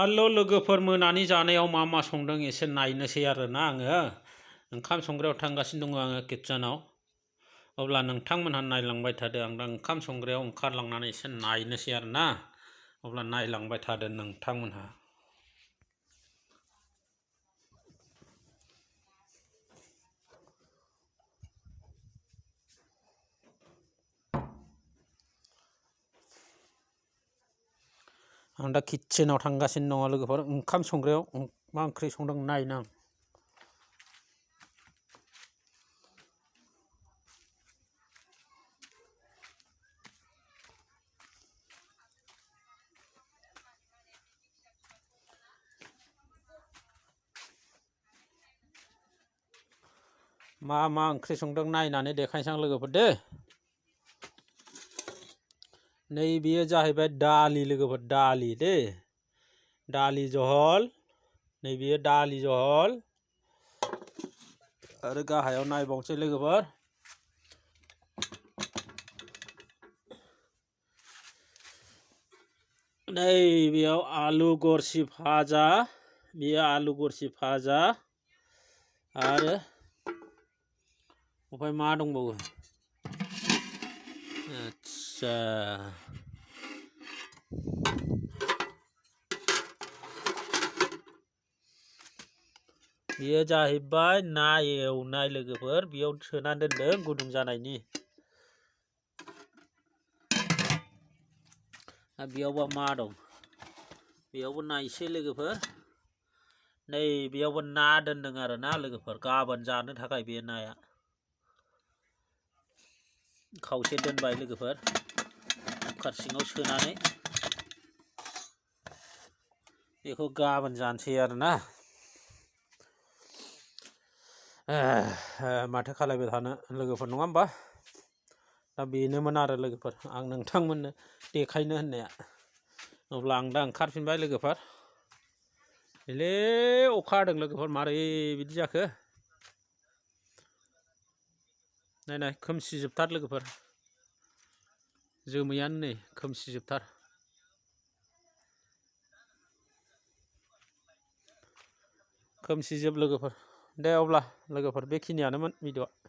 हेल' लोगोफोर मोनानि जानायाव मा संदों एसे नायनोसै आरोना आङो ओंखाम संग्रायाव थांगासिनो दङ आङो किटचेनाव अब्ला नोंथांमोनहा नायलांबाय थादो आं दा ओंखाम संग्रायाव ओंखारलांनानै एसे नायनोसै आरोना अब्ला नायलांबाय थादो नोंथांमोनहा आं दा किटचेनाव थांगासिनो दङ लोगोफोर ओंखाम संग्रायाव मा ओंख्रि संदों नायनो आं मा ओंख्रि संदों नायनानै देखायनोसै आं लोगोफोर दे नै बेयो जाहैबाय दालि लोगोफोर दालि दे दालि जहल नै बेयो दालि जहल आरो गाहायाव नायबावनोसै लोगोफोर नै बेयाव आलु गरसि भाजा बेयो आलु गरसि भाजा आरो ओमफ्राय मा दंबावो आच्छा बेयो जाहैबाय ना एवनाय लोगोफोर बेयाव सोना दोनदों गुदुं जानायनि बेयावबा मा दं बेयावबो नायसै लोगोफोर नै बेयावबो ना दोनदों आरोना लोगोफोर गाबोन जानो थाखाय बे नाया खावसे दोनबाय लोगोफोर कुकार सिङाव सोनानै बेखौ गाबोन जानोसै आरोना माथो खालायबाय थानो लोगोफोर नङा होमबा दा बेनोमोन आरो लोगोफोर आं नोंथांमोननो देखायनो होननाया अब्ला आं दा ओंखारफिनबाय लोगोफोर एले अखा हादों लोगोफोर मारै बिदि जाखो नाय खोमसिजोबथार लोगोफोर जोमैयानो नै खोमसिजोबथार खोमसिजोब लोगोफोर दे अब्ला लोगोफोर बेखिनियानोमोन भिडिअ'आ